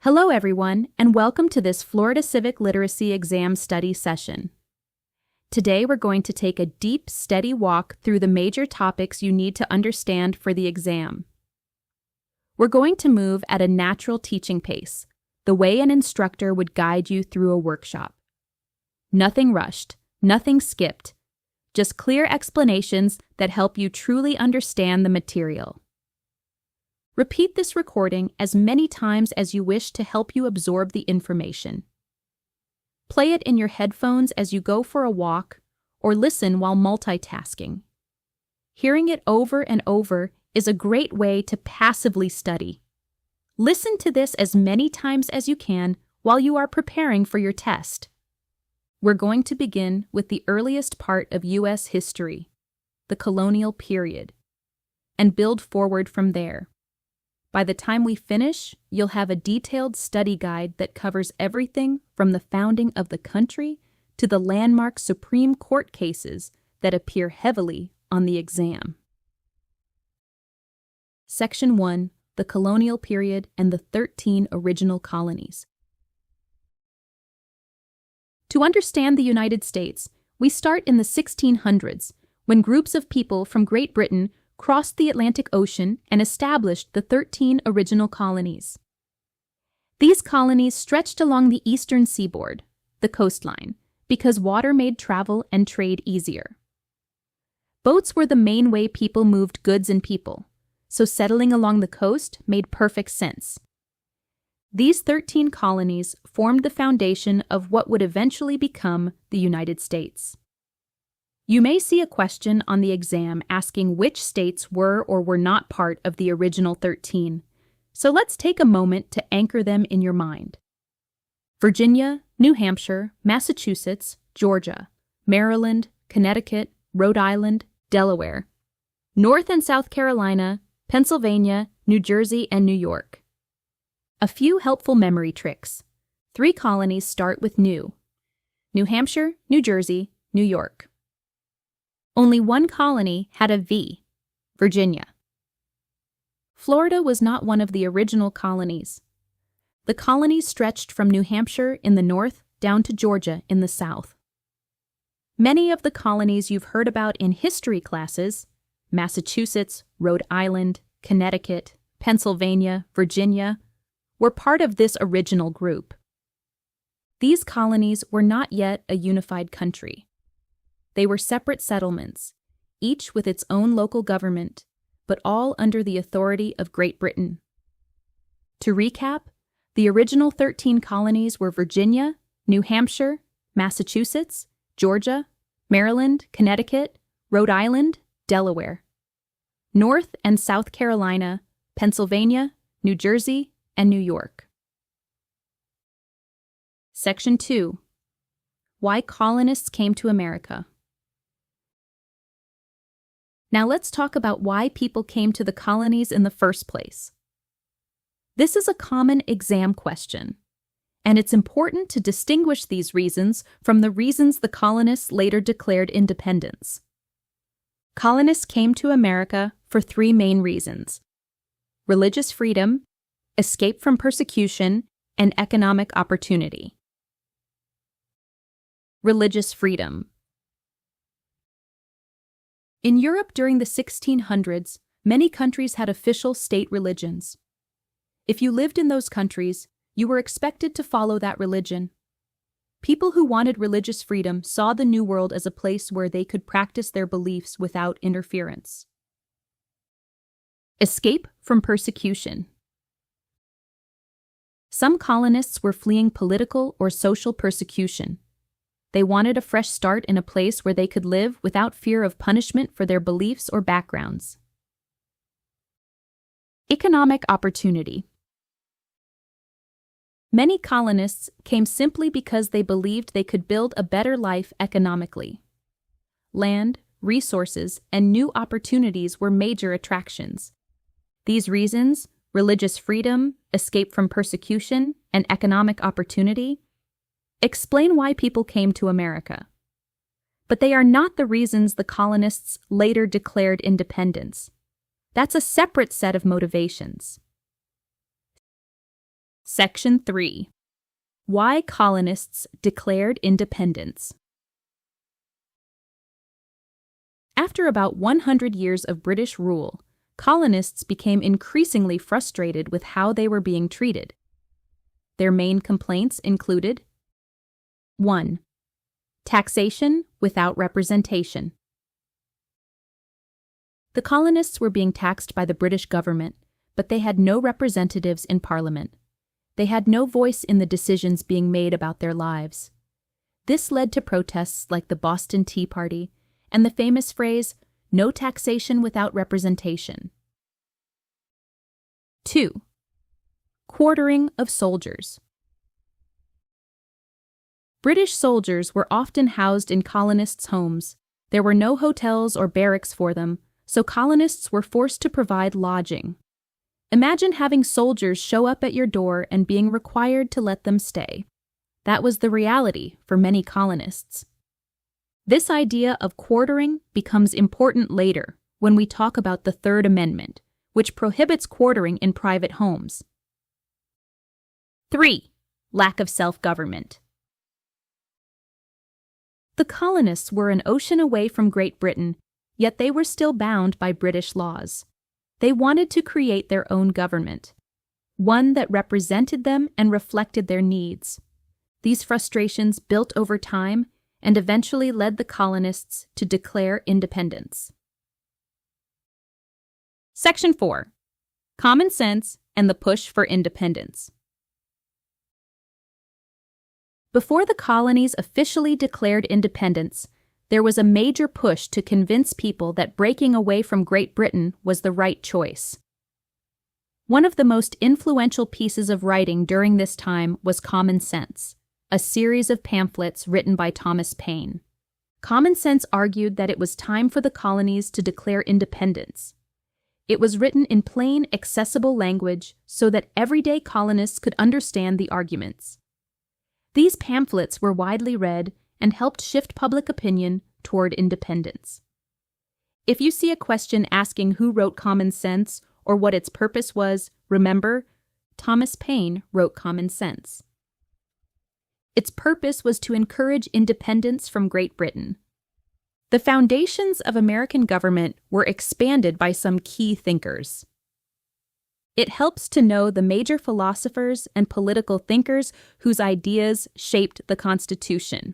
Hello everyone, and welcome to this Florida Civic Literacy Exam Study session. Today we're going to take a deep, steady walk through the major topics you need to understand for the exam. We're going to move at a natural teaching pace, the way an instructor would guide you through a workshop. Nothing rushed, nothing skipped, just clear explanations that help you truly understand the material. Repeat this recording as many times as you wish to help you absorb the information. Play it in your headphones as you go for a walk or listen while multitasking. Hearing it over and over is a great way to passively study. Listen to this as many times as you can while you are preparing for your test. We're going to begin with the earliest part of U.S. history, the colonial period, and build forward from there. By the time we finish, you'll have a detailed study guide that covers everything from the founding of the country to the landmark Supreme Court cases that appear heavily on the exam. Section 1, the colonial period and the 13 original colonies. To understand the United States, we start in the 1600s, when groups of people from Great Britain crossed the Atlantic Ocean and established the 13 original colonies. These colonies stretched along the eastern seaboard, the coastline, because water made travel and trade easier. Boats were the main way people moved goods and people, so settling along the coast made perfect sense. These 13 colonies formed the foundation of what would eventually become the United States. You may see a question on the exam asking which states were or were not part of the original 13, so let's take a moment to anchor them in your mind. Virginia, New Hampshire, Massachusetts, Georgia, Maryland, Connecticut, Rhode Island, Delaware, North and South Carolina, Pennsylvania, New Jersey, and New York. A few helpful memory tricks. 3 colonies start with New: New Hampshire, New Jersey, New York. Only one colony had a V, Virginia. Florida was not one of the original colonies. The colonies stretched from New Hampshire in the north down to Georgia in the south. Many of the colonies you've heard about in history classes, Massachusetts, Rhode Island, Connecticut, Pennsylvania, Virginia, were part of this original group. These colonies were not yet a unified country. They were separate settlements, each with its own local government, but all under the authority of Great Britain. To recap, the original 13 colonies were Virginia, New Hampshire, Massachusetts, Georgia, Maryland, Connecticut, Rhode Island, Delaware, North and South Carolina, Pennsylvania, New Jersey, and New York. Section 2. Why colonists came to America. Now let's talk about why people came to the colonies in the first place. This is a common exam question, and it's important to distinguish these reasons from the reasons the colonists later declared independence. Colonists came to America for 3 main reasons: religious freedom, escape from persecution, and economic opportunity. Religious freedom. In Europe during the 1600s, many countries had official state religions. If you lived in those countries, you were expected to follow that religion. People who wanted religious freedom saw the New World as a place where they could practice their beliefs without interference. Escape from persecution. Some colonists were fleeing political or social persecution. They wanted a fresh start in a place where they could live without fear of punishment for their beliefs or backgrounds. Economic opportunity. Many colonists came simply because they believed they could build a better life economically. Land, resources, and new opportunities were major attractions. These reasons, religious freedom, escape from persecution, and economic opportunity, explain why people came to America. But they are not the reasons the colonists later declared independence. That's a separate set of motivations. Section 3. Why colonists declared independence. After about 100 years of British rule, colonists became increasingly frustrated with how they were being treated. Their main complaints included: 1. Taxation without representation. The colonists were being taxed by the British government, but they had no representatives in Parliament. They had no voice in the decisions being made about their lives. This led to protests like the Boston Tea Party and the famous phrase, "No taxation without representation." 2. Quartering of soldiers. British soldiers were often housed in colonists' homes. There were no hotels or barracks for them, so colonists were forced to provide lodging. Imagine having soldiers show up at your door and being required to let them stay. That was the reality for many colonists. This idea of quartering becomes important later when we talk about the Third Amendment, which prohibits quartering in private homes. 3. Lack of self-government. The colonists were an ocean away from Great Britain, yet they were still bound by British laws. They wanted to create their own government, one that represented them and reflected their needs. These frustrations built over time and eventually led the colonists to declare independence. Section 4. Common sense and the push for independence. Before the colonies officially declared independence, there was a major push to convince people that breaking away from Great Britain was the right choice. One of the most influential pieces of writing during this time was Common Sense, a series of pamphlets written by Thomas Paine. Common Sense argued that it was time for the colonies to declare independence. It was written in plain, accessible language so that everyday colonists could understand the arguments. These pamphlets were widely read and helped shift public opinion toward independence. If you see a question asking who wrote Common Sense or what its purpose was, remember, Thomas Paine wrote Common Sense. Its purpose was to encourage independence from Great Britain. The foundations of American government were expanded by some key thinkers. It helps to know the major philosophers and political thinkers whose ideas shaped the Constitution.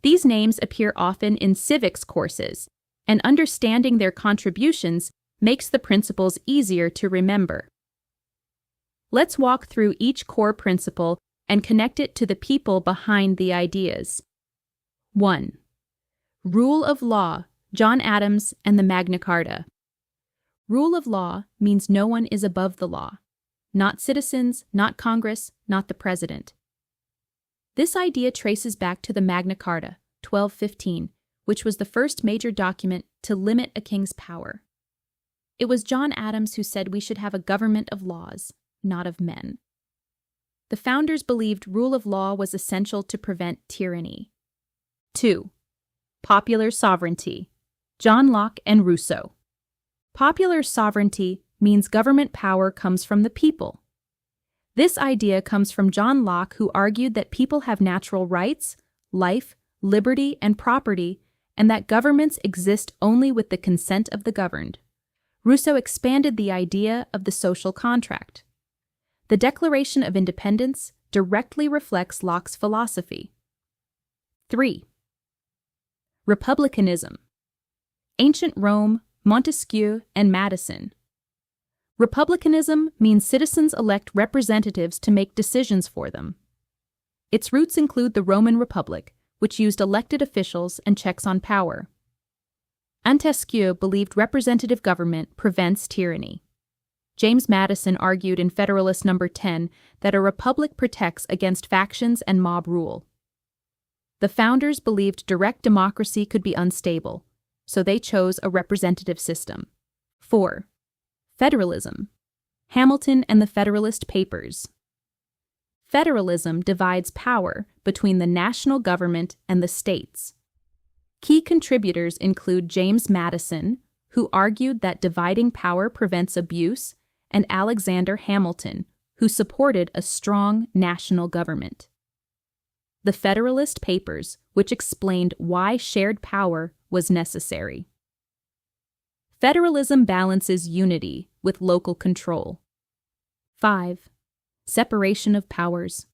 These names appear often in civics courses, and understanding their contributions makes the principles easier to remember. Let's walk through each core principle and connect it to the people behind the ideas. 1. Rule of law, John Adams and the Magna Carta. Rule of law means no one is above the law. Not citizens, not Congress, not the president. This idea traces back to the Magna Carta, 1215, which was the first major document to limit a king's power. It was John Adams who said we should have a government of laws, not of men. The founders believed rule of law was essential to prevent tyranny. 2. Popular sovereignty, John Locke and Rousseau. Popular sovereignty means government power comes from the people. This idea comes from John Locke, who argued that people have natural rights, life, liberty, and property, and that governments exist only with the consent of the governed. Rousseau expanded the idea of the social contract. The Declaration of Independence directly reflects Locke's philosophy. 3. Republicanism. Ancient Rome, Montesquieu, and Madison. Republicanism means citizens elect representatives to make decisions for them. Its roots include the Roman Republic, which used elected officials and checks on power. Montesquieu believed representative government prevents tyranny. James Madison argued in Federalist No. 10 that a republic protects against factions and mob rule. The founders believed direct democracy could be unstable, so they chose a representative system. 4. Federalism. Hamilton and the Federalist Papers. Federalism divides power between the national government and the states. Key contributors include James Madison, who argued that dividing power prevents abuse, and Alexander Hamilton, who supported a strong national government. The Federalist Papers, which explained why shared power was necessary. Federalism balances unity with local control. 5. Separation of powers.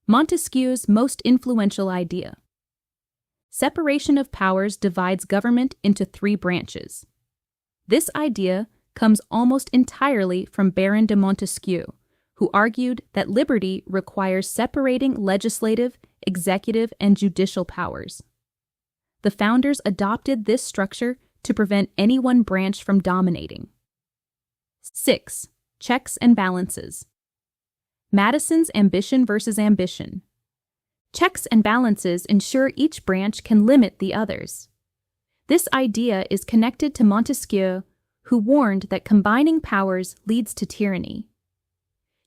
Montesquieu's most influential idea. Separation of powers divides government into 3 branches. This idea comes almost entirely from Baron de Montesquieu, who argued that liberty requires separating legislative, executive, and judicial powers. The founders adopted this structure to prevent any one branch from dominating. 6. Checks and balances. Madison's ambition versus ambition. Checks and balances ensure each branch can limit the others. This idea is connected to Montesquieu, who warned that combining powers leads to tyranny.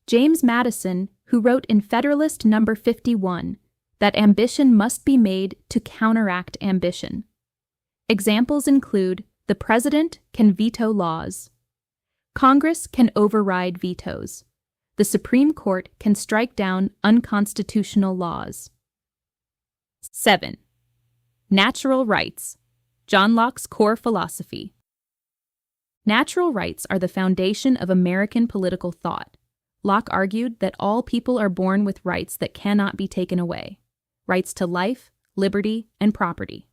James Madison, who wrote in Federalist No. 51 that ambition must be made to counteract ambition. Examples include the president can veto laws. Congress can override vetoes. The Supreme Court can strike down unconstitutional laws. 7. Natural rights. John Locke's core philosophy. Natural rights are the foundation of American political thought. Locke argued that all people are born with rights that cannot be taken away. Rights to life, liberty, and property.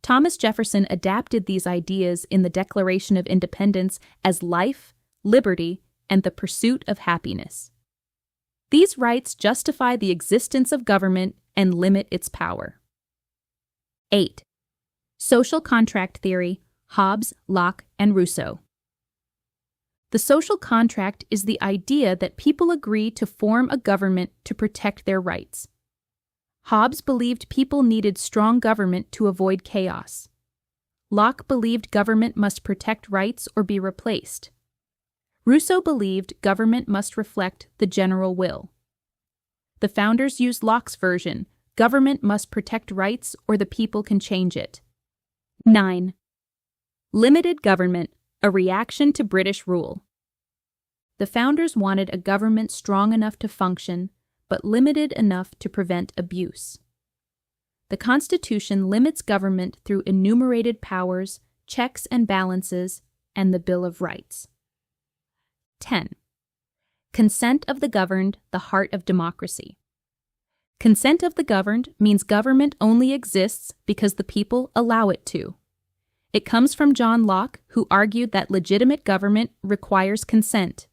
Thomas Jefferson adapted these ideas in the Declaration of Independence as life, liberty, and the pursuit of happiness. These rights justify the existence of government and limit its power. 8. Social contract theory, Hobbes, Locke, and Rousseau. The social contract is the idea that people agree to form a government to protect their rights. Hobbes believed people needed strong government to avoid chaos. Locke believed government must protect rights or be replaced. Rousseau believed government must reflect the general will. The founders used Locke's version, government must protect rights or the people can change it. 9. Limited government, a reaction to British rule. The founders wanted a government strong enough to function, but limited enough to prevent abuse. The Constitution limits government through enumerated powers, checks and balances, and the Bill of Rights. 10. Consent of the governed, the heart of democracy. Consent of the governed means government only exists because the people allow it to. It comes from John Locke, who argued that legitimate government requires consent.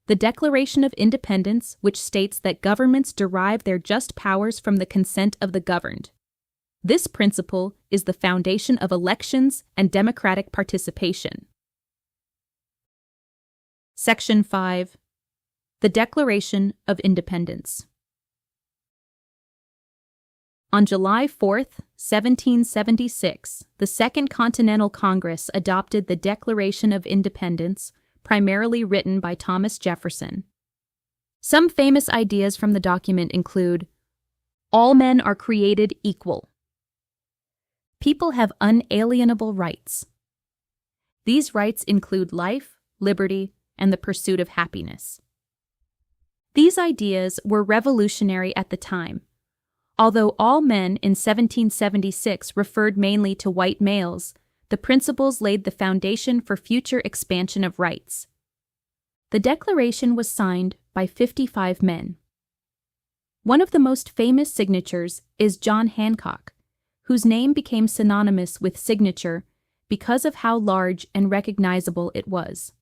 The Declaration of Independence, which states that governments derive their just powers from the consent of the governed. This principle is the foundation of elections and democratic participation. Section 5. The Declaration of Independence. On July 4, 1776, the Second Continental Congress adopted the Declaration of Independence, primarily written by Thomas Jefferson. Some famous ideas from the document include: all men are created equal. People have unalienable rights. These rights include life, liberty, and the pursuit of happiness. These ideas were revolutionary at the time. Although all men in 1776 referred mainly to white males, the principles laid the foundation for future expansion of rights. The Declaration was signed by 55 men. One of the most famous signatures is John Hancock, whose name became synonymous with signature because of how large and recognizable it was.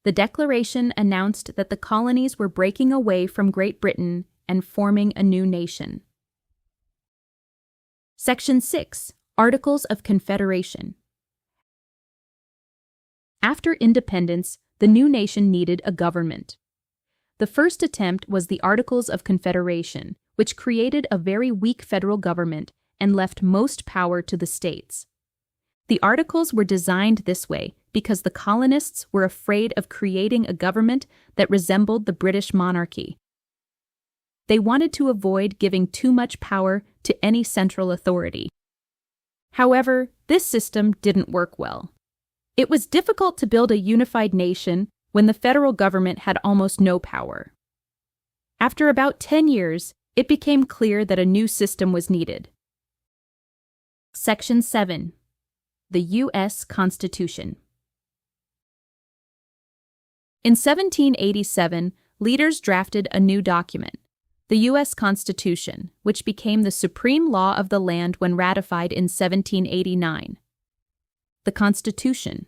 The Declaration announced that the colonies were breaking away from Great Britain and forming a new nation. Section 6. Articles of Confederation. After independence, the new nation needed a government. The first attempt was the Articles of Confederation, which created a very weak federal government and left most power to the states. The Articles were designed this way because the colonists were afraid of creating a government that resembled the British monarchy. They wanted to avoid giving too much power to any central authority. However, this system didn't work well. It was difficult to build a unified nation when the federal government had almost no power. After about 10 years, it became clear that a new system was needed. Section 7. The U.S. Constitution. In 1787, leaders drafted a new document, the U.S. Constitution, which became the supreme law of the land when ratified in 1789. The Constitution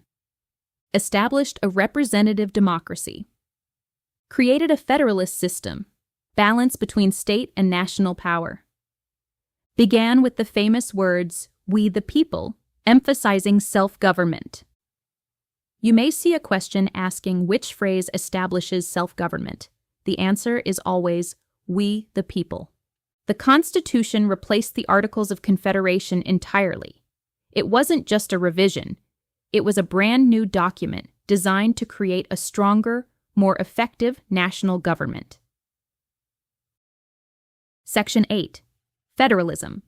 established a representative democracy, created a federalist system, balance between state and national power, began with the famous words, "We the people," emphasizing self-government. You may see a question asking which phrase establishes self-government. The answer is always, "We the people." The Constitution replaced the Articles of Confederation entirely. It wasn't just a revision. It was a brand new document designed to create a stronger, more effective national government. Section 8. Federalism.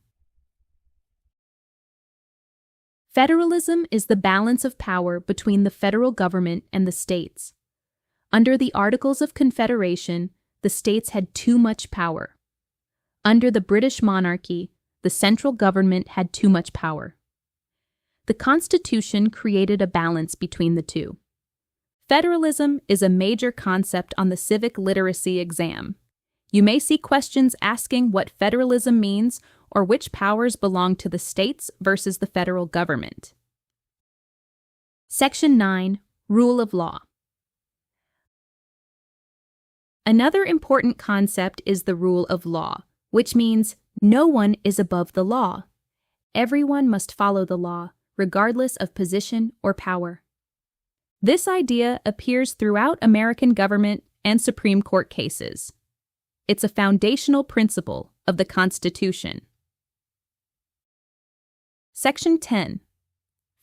Federalism is the balance of power between the federal government and the states. Under the Articles of Confederation, the states had too much power. Under the British monarchy, the central government had too much power. The Constitution created a balance between the two. Federalism is a major concept on the civic literacy exam. You may see questions asking what federalism means or which powers belong to the states versus the federal government. Section 9. Rule of law. Another important concept is the rule of law, which means no one is above the law. Everyone must follow the law, regardless of position or power. This idea appears throughout American government and Supreme Court cases. It's a foundational principle of the Constitution. Section 10.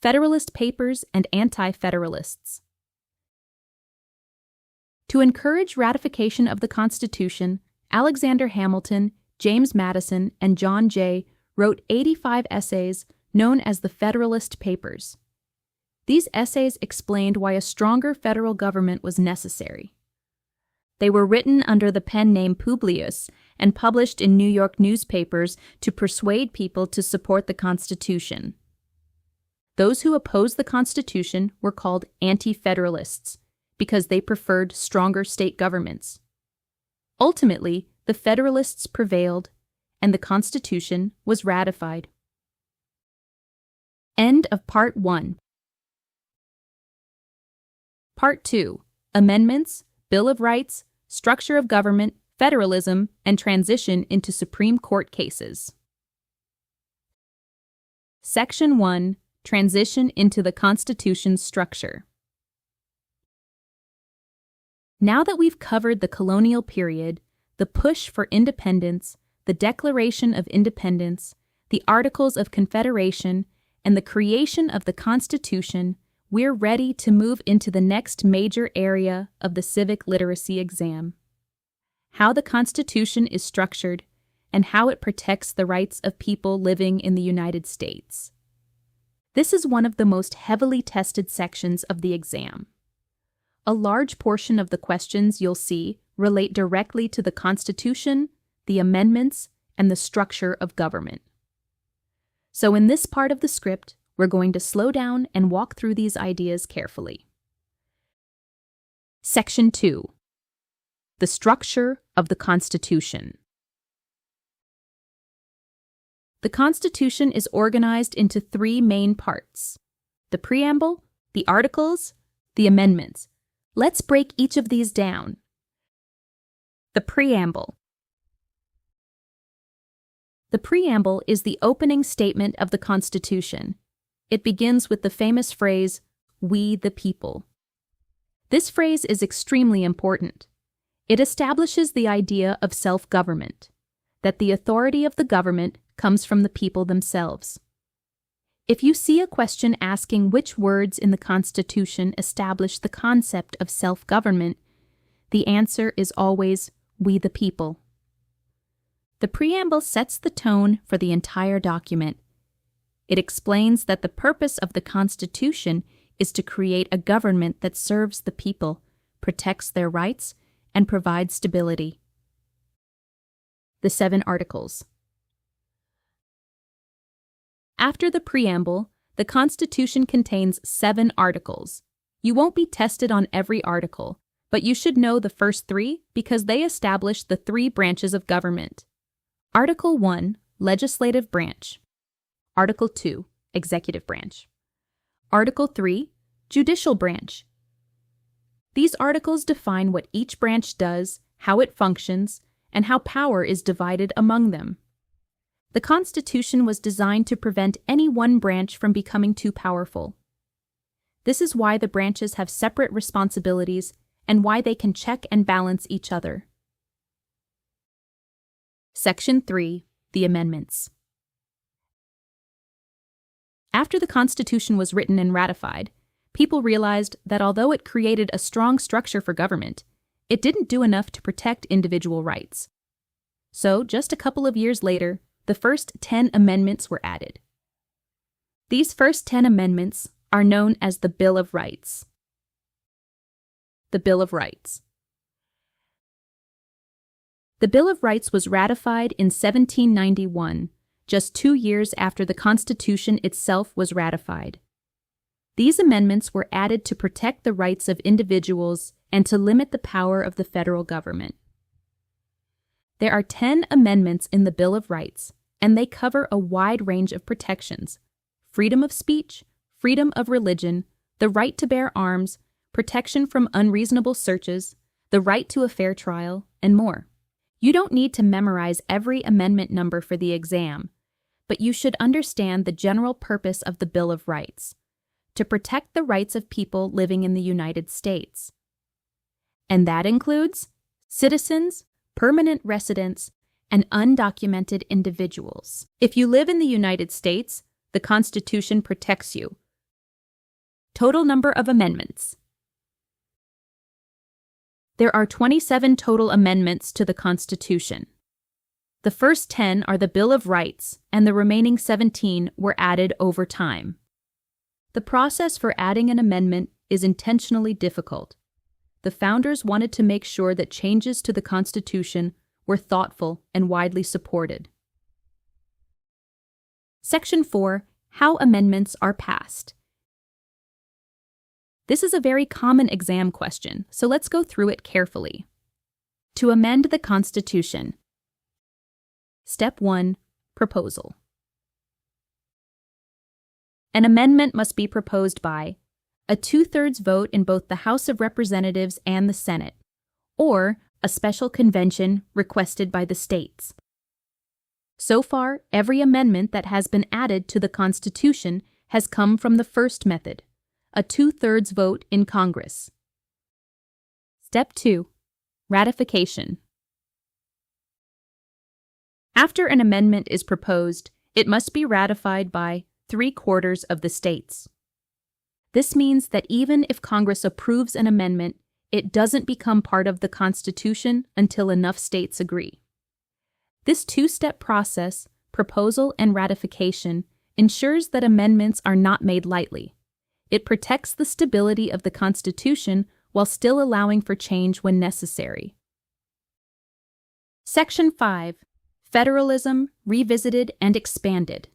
Federalist Papers and Anti-Federalists. To encourage ratification of the Constitution, Alexander Hamilton, James Madison, and John Jay wrote 85 essays known as the Federalist Papers. These essays explained why a stronger federal government was necessary. They were written under the pen name Publius and published in New York newspapers to persuade people to support the Constitution. Those who opposed the Constitution were called anti-federalists because they preferred stronger state governments. Ultimately, the Federalists prevailed, and the Constitution was ratified. End of Part 1. Part 2. Amendments, Bill of Rights, Structure of Government, Federalism, and Transition into Supreme Court Cases. Section 1. Transition into the Constitution's Structure. Now that we've covered the colonial period, the push for independence, the Declaration of Independence, the Articles of Confederation, and the creation of the Constitution, we're ready to move into the next major area of the civic literacy exam: how the Constitution is structured and how it protects the rights of people living in the United States. This is one of the most heavily tested sections of the exam. A large portion of the questions you'll see relate directly to the Constitution, the amendments, and the structure of government. So in this part of the script, we're going to slow down and walk through these ideas carefully. Section 2. The structure of the Constitution. The Constitution is organized into 3 main parts: the preamble, the articles, the amendments. Let's break each of these down. The preamble. The preamble is the opening statement of the Constitution. It begins with the famous phrase, "We the people." This phrase is extremely important. It establishes the idea of self-government, that the authority of the government comes from the people themselves. If you see a question asking which words in the Constitution establish the concept of self-government, the answer is always, "We the people." The preamble sets the tone for the entire document. It explains that the purpose of the Constitution is to create a government that serves the people, protects their rights, and provides stability. The 7 Articles. After the preamble, the Constitution contains 7 articles. You won't be tested on every article, but you should know the first 3 because they establish the 3 branches of government. Article 1, Legislative Branch. Article 2, Executive Branch. Article 3, Judicial Branch. These articles define what each branch does, how it functions, and how power is divided among them. The Constitution was designed to prevent any one branch from becoming too powerful. This is why the branches have separate responsibilities and why they can check and balance each other. Section 3, the Amendments. After the Constitution was written and ratified, people realized that although it created a strong structure for government, it didn't do enough to protect individual rights. So, just a couple of years later, the first 10 amendments were added. These first 10 amendments are known as the Bill of Rights. The Bill of Rights. The Bill of Rights was ratified in 1791, just 2 years after the Constitution itself was ratified. These amendments were added to protect the rights of individuals and to limit the power of the federal government. There are 10 amendments in the Bill of Rights, and they cover a wide range of protections: freedom of speech, freedom of religion, the right to bear arms, protection from unreasonable searches, the right to a fair trial, and more. You don't need to memorize every amendment number for the exam, but you should understand the general purpose of the Bill of Rights: to protect the rights of people living in the United States. And that includes citizens, permanent residents, and undocumented individuals. If you live in the United States, the Constitution protects you. Total number of amendments. There are 27 total amendments to the Constitution. The first 10 are the Bill of Rights, and the remaining 17 were added over time. The process for adding an amendment is intentionally difficult. The founders wanted to make sure that changes to the Constitution were thoughtful and widely supported. Section 4, How Amendments Are Passed. This is a very common exam question, so let's go through it carefully. To amend the Constitution. Step 1, Proposal. An amendment must be proposed by a 2/3 vote in both the House of Representatives and the Senate, or a special convention requested by the states. So far, every amendment that has been added to the Constitution has come from the first method, a 2/3 vote in Congress. Step 2, Ratification. After an amendment is proposed, it must be ratified by 3/4 of the states. This means that even if Congress approves an amendment, it doesn't become part of the Constitution until enough states agree. This 2-step process, proposal and ratification, ensures that amendments are not made lightly. It protects the stability of the Constitution while still allowing for change when necessary. Section 5, Federalism, Revisited and Expanded.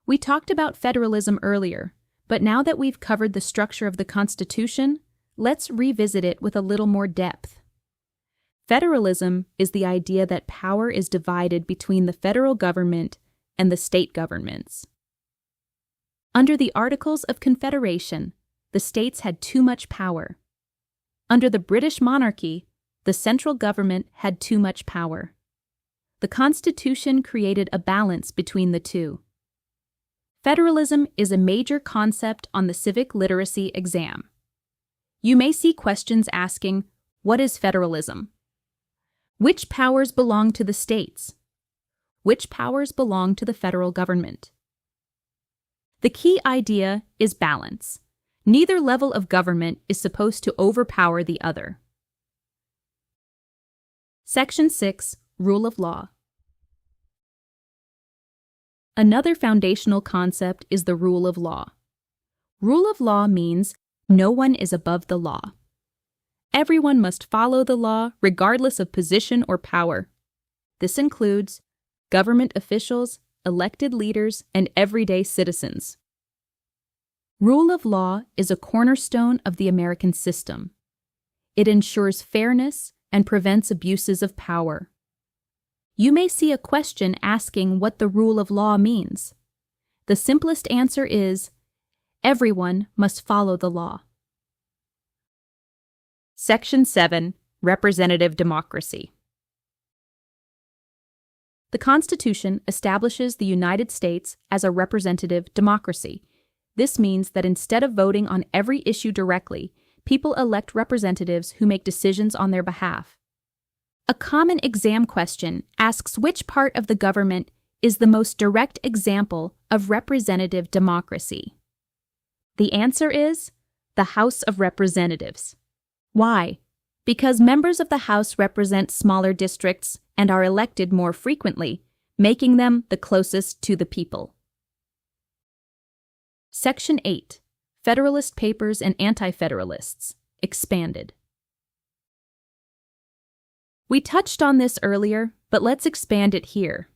We talked about federalism earlier, but now that we've covered the structure of the Constitution, let's revisit it with a little more depth. Federalism is the idea that power is divided between the federal government and the state governments. Under the Articles of Confederation, the states had too much power. Under the British monarchy, the central government had too much power. The Constitution created a balance between the two. Federalism is a major concept on the civic literacy exam. You may see questions asking, what is federalism? Which powers belong to the states? Which powers belong to the federal government? The key idea is balance. Neither level of government is supposed to overpower the other. Section 6, Rule of Law. Another foundational concept is the rule of law. Rule of law means No one is above the law. Everyone must follow the law regardless of position or power. This includes government officials, elected leaders, and everyday citizens. Rule of law is a cornerstone of the American system. It ensures fairness and prevents abuses of power. You may see a question asking what the rule of law means. The simplest answer is, everyone must follow the law. Section 7. Representative Democracy. The Constitution establishes the United States as a representative democracy. This means that instead of voting on every issue directly, people elect representatives who make decisions on their behalf. A common exam question asks which part of the government is the most direct example of representative democracy. The answer is the House of Representatives. Why? Because members of the House represent smaller districts and are elected more frequently, making them the closest to the people. Section 8. Federalist Papers and Anti-Federalists. Expanded. We touched on this earlier, but let's expand it here.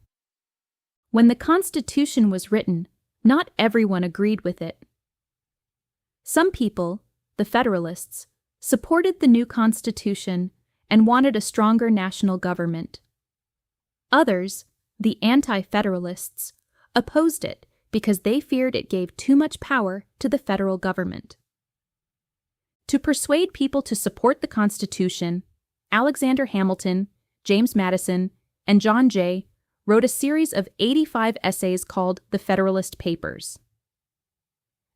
When the Constitution was written, not everyone agreed with it. Some people, the Federalists, supported the new Constitution and wanted a stronger national government. Others, the Anti-Federalists, opposed it because they feared it gave too much power to the federal government. To persuade people to support the Constitution, Alexander Hamilton, James Madison, and John Jay wrote a series of 85 essays called the Federalist Papers.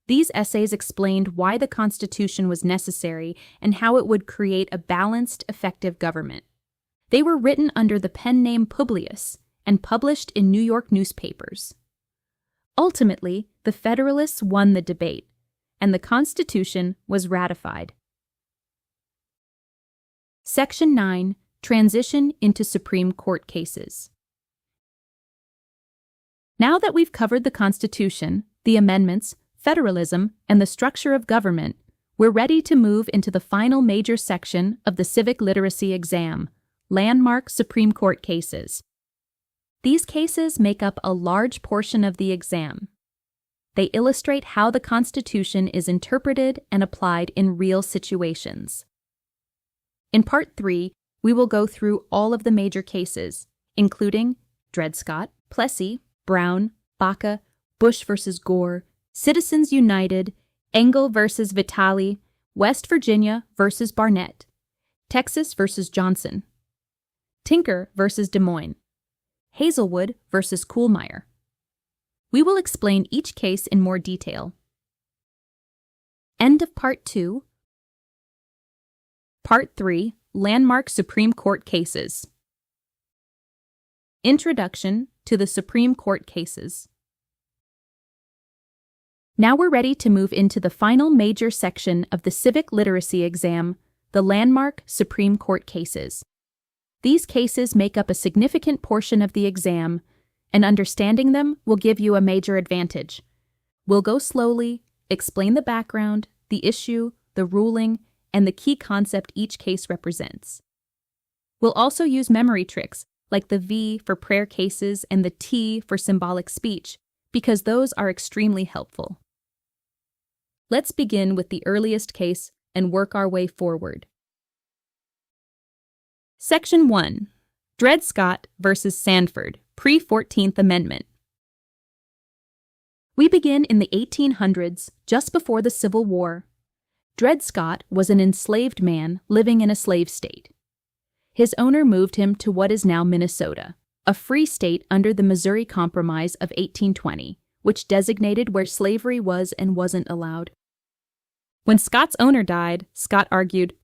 These essays explained why the Constitution was necessary and how it would create a balanced, effective government. They were written under the pen name Publius and published in New York newspapers. Ultimately, the Federalists won the debate, and the Constitution was ratified. Section 9. Transition into Supreme Court cases. Now that we've covered the Constitution, the amendments, federalism, and the structure of government, we're ready to move into the final major section of the civic literacy exam, landmark Supreme Court cases. These cases make up a large portion of the exam. They illustrate how the Constitution is interpreted and applied in real situations. In Part 3, we will go through all of the major cases, including Dred Scott, Plessy, Brown, Baca, Bush v. Gore, Citizens United, Engel v. Vitale, West Virginia v. Barnett, Texas v. Johnson, Tinker v. Des Moines, Hazelwood v. Kuhlmeier. We will explain each case in more detail. End of Part 2. Part 3. Landmark Supreme Court Cases. Introduction to the Supreme Court cases. Now we're ready to move into the final major section of the civic literacy exam, the landmark Supreme Court cases. These cases make up a significant portion of the exam, and understanding them will give you a major advantage. We'll go slowly, explain the background, the issue, the ruling, and the key concept each case represents. We'll also use memory tricks like the V for prayer cases and the T for symbolic speech, because those are extremely helpful. Let's begin with the earliest case and work our way forward. Section 1. Dred Scott v. Sandford, pre-14th Amendment. We begin in the 1800s, just before the Civil War. Dred Scott was an enslaved man living in a slave state. His owner moved him to what is now Minnesota, a free state under the Missouri Compromise of 1820, which designated where slavery was and wasn't allowed. When Scott's owner died, Scott argued,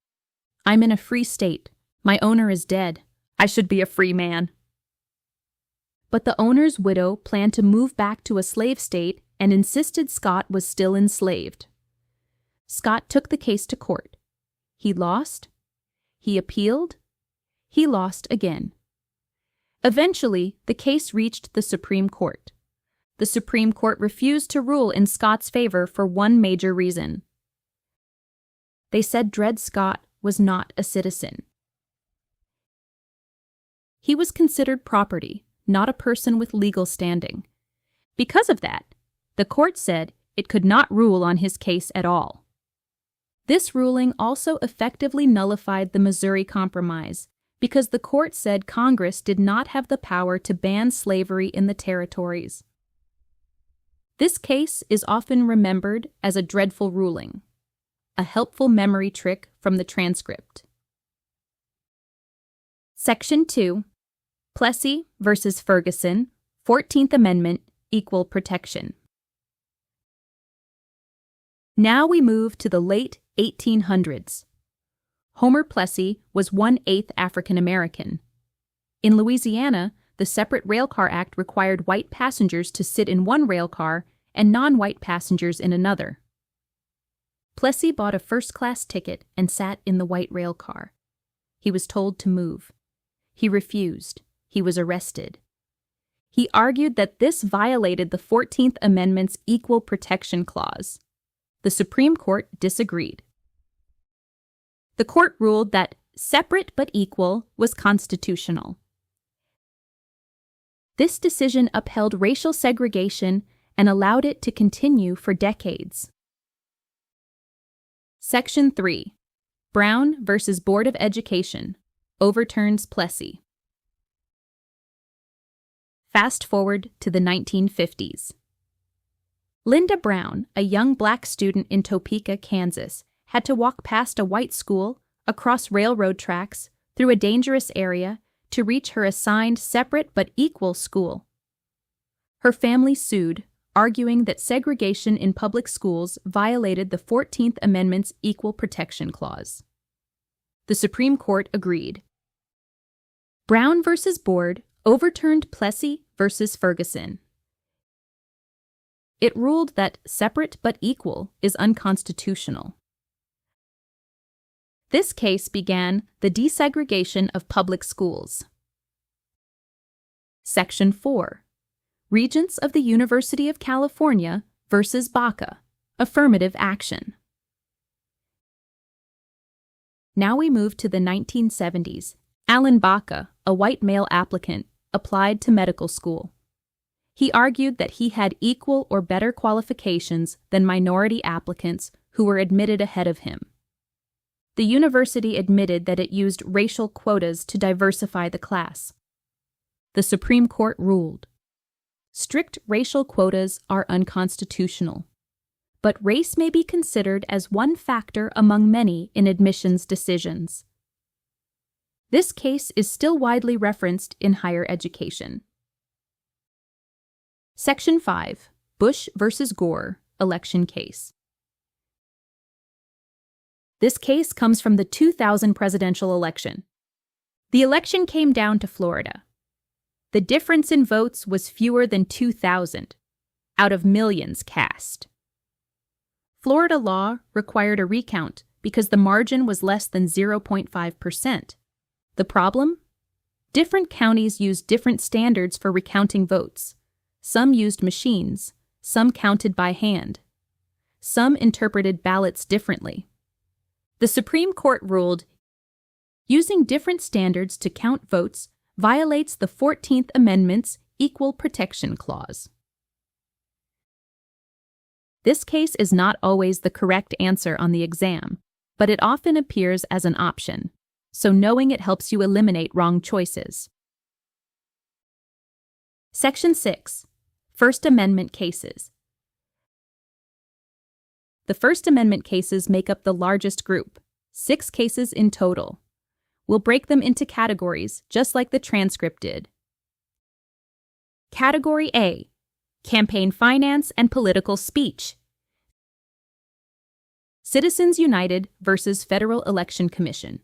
"I'm in a free state. My owner is dead. I should be a free man." But the owner's widow planned to move back to a slave state and insisted Scott was still enslaved. Scott took the case to court. He lost. He appealed. He lost again. Eventually, the case reached the Supreme Court. The Supreme Court refused to rule in Scott's favor for one major reason. They said Dred Scott was not a citizen. He was considered property, not a person with legal standing. Because of that, the court said it could not rule on his case at all. This ruling also effectively nullified the Missouri Compromise because the court said Congress did not have the power to ban slavery in the territories. This case is often remembered as a dreadful ruling, a helpful memory trick from the transcript. Section 2. Plessy versus Ferguson, 14th Amendment, Equal Protection. Now we move to the late 1800s. Homer Plessy was 1/8 African American. In Louisiana, the Separate Railcar Act required white passengers to sit in one railcar and non-white passengers in another. Plessy bought a first-class ticket and sat in the white railcar. He was told to move. He refused. He was arrested. He argued that this violated the 14th Amendment's Equal Protection Clause. The Supreme Court disagreed. The court ruled that separate but equal was constitutional. This decision upheld racial segregation and allowed it to continue for decades. Section 3. Brown versus Board of Education, overturns Plessy. Fast forward to the 1950s. Linda Brown, a young black student in Topeka, Kansas, had to walk past a white school, across railroad tracks, through a dangerous area, to reach her assigned separate but equal school. Her family sued, arguing that segregation in public schools violated the 14th Amendment's Equal Protection Clause. The Supreme Court agreed. Brown versus Board overturned Plessy versus Ferguson. It ruled that separate but equal is unconstitutional. This case began the desegregation of public schools. Section 4. Regents of the University of California versus Baca, affirmative action. Now we move to the 1970s. Alan Baca, a white male applicant, applied to medical school. He argued that he had equal or better qualifications than minority applicants who were admitted ahead of him. The university admitted that it used racial quotas to diversify the class. The Supreme Court ruled. Strict racial quotas are unconstitutional, but race may be considered as one factor among many in admissions decisions. This case is still widely referenced in higher education. Section 5. Bush versus Gore, election case. This case comes from the 2000 presidential election. The election came down to Florida. The difference in votes was fewer than 2,000, out of millions cast. Florida law required a recount because the margin was less than 0.5%. The problem? Different counties used different standards for recounting votes. Some used machines, some counted by hand. Some interpreted ballots differently. The Supreme Court ruled, using different standards to count votes violates the 14th Amendment's Equal Protection Clause. This case is not always the correct answer on the exam, but it often appears as an option, so knowing it helps you eliminate wrong choices. Section 6. First Amendment cases. The First Amendment cases make up the largest group, 6 cases in total. We'll break them into categories, just like the transcript did. Category A. Campaign finance and political speech. Citizens United versus Federal Election Commission.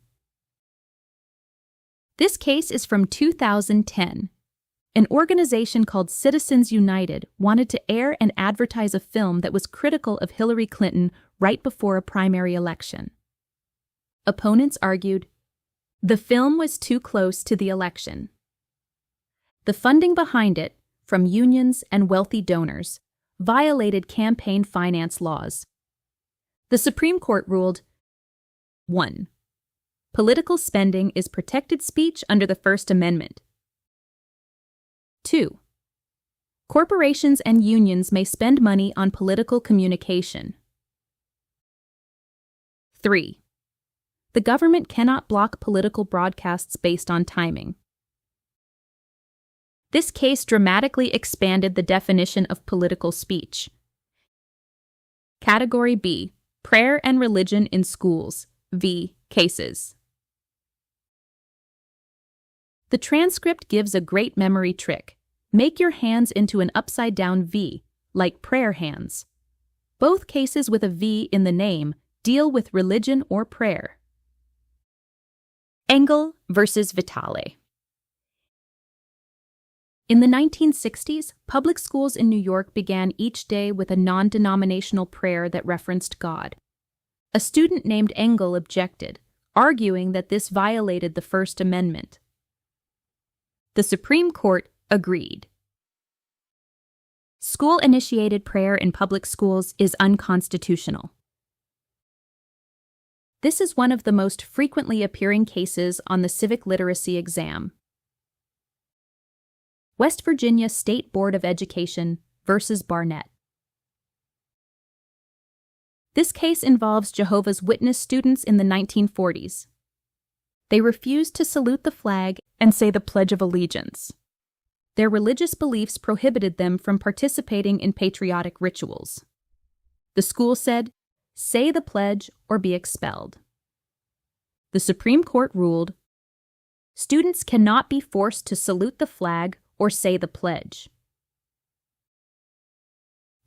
This case is from 2010. An organization called Citizens United wanted to air and advertise a film that was critical of Hillary Clinton right before a primary election. Opponents argued, the film was too close to the election. The funding behind it, from unions and wealthy donors, violated campaign finance laws. The Supreme Court ruled, 1. Political spending is protected speech under the First Amendment. 2. Corporations and unions may spend money on political communication. 3. The government cannot block political broadcasts based on timing. This case dramatically expanded the definition of political speech. Category B. Prayer and religion in schools. V. Cases. The transcript gives a great memory trick. Make your hands into an upside-down V, like prayer hands. Both cases with a V in the name deal with religion or prayer. Engel versus Vitale. In the 1960s, public schools in New York began each day with a non-denominational prayer that referenced God. A student named Engel objected, arguing that this violated the First Amendment. The Supreme Court agreed. School-initiated prayer in public schools is unconstitutional. This is one of the most frequently appearing cases on the civic literacy exam. West Virginia State Board of Education versus Barnett. This case involves Jehovah's Witness students in the 1940s. They refused to salute the flag and say the Pledge of Allegiance. Their religious beliefs prohibited them from participating in patriotic rituals. The school said, "Say the pledge or be expelled." The Supreme Court ruled, students cannot be forced to salute the flag or say the pledge.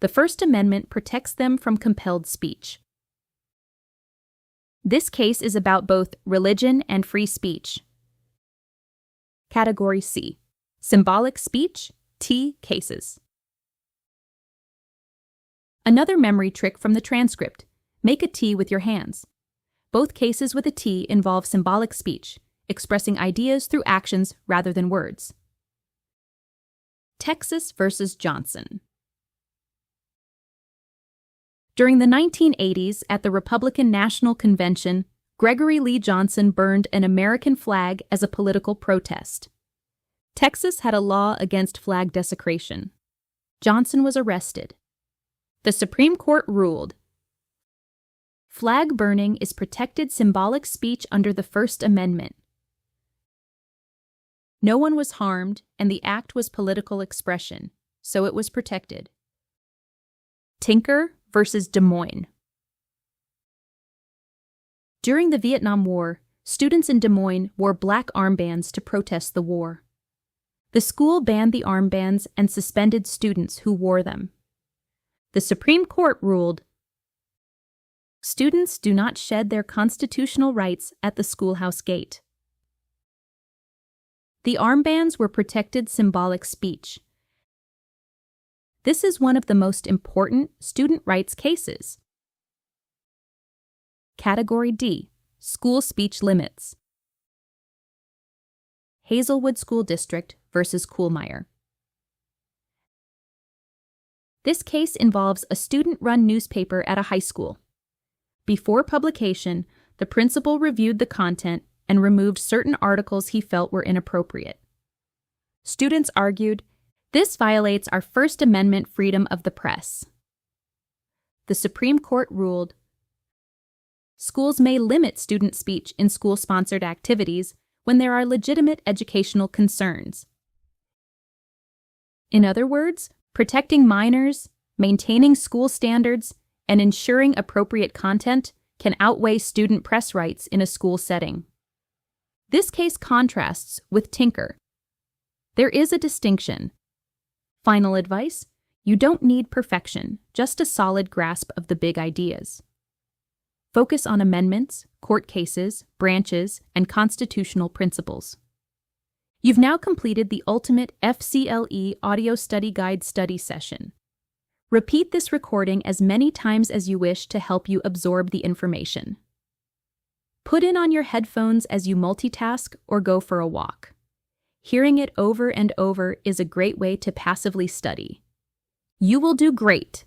The First Amendment protects them from compelled speech. This case is about both religion and free speech. Category C. Symbolic speech, T. Cases. Another memory trick from the transcript. Make a T with your hands. Both cases with a T involve symbolic speech, expressing ideas through actions rather than words. Texas versus Johnson. During the 1980s, at the Republican National Convention, Gregory Lee Johnson burned an American flag as a political protest. Texas had a law against flag desecration. Johnson was arrested. The Supreme Court ruled, flag burning is protected symbolic speech under the First Amendment. No one was harmed, and the act was political expression, so it was protected. Tinker versus Des Moines. During the Vietnam War, students in Des Moines wore black armbands to protest the war. The school banned the armbands and suspended students who wore them. The Supreme Court ruled, students do not shed their constitutional rights at the schoolhouse gate. The armbands were protected symbolic speech. This is one of the most important student rights cases. Category D. School speech limits. Hazelwood School District versus Kuhlmeyer. This case involves a student-run newspaper at a high school. Before publication, the principal reviewed the content and removed certain articles he felt were inappropriate. Students argued, this violates our First Amendment freedom of the press. The Supreme Court ruled, schools may limit student speech in school-sponsored activities when there are legitimate educational concerns. In other words, protecting minors, maintaining school standards, and ensuring appropriate content can outweigh student press rights in a school setting. This case contrasts with Tinker. There is a distinction. Final advice: you don't need perfection, just a solid grasp of the big ideas. Focus on amendments, court cases, branches, and constitutional principles. You've now completed the ultimate FCLE audio study guide study session. Repeat this recording as many times as you wish to help you absorb the information. Put in on your headphones as you multitask or go for a walk. Hearing it over and over is a great way to passively study. You will do great.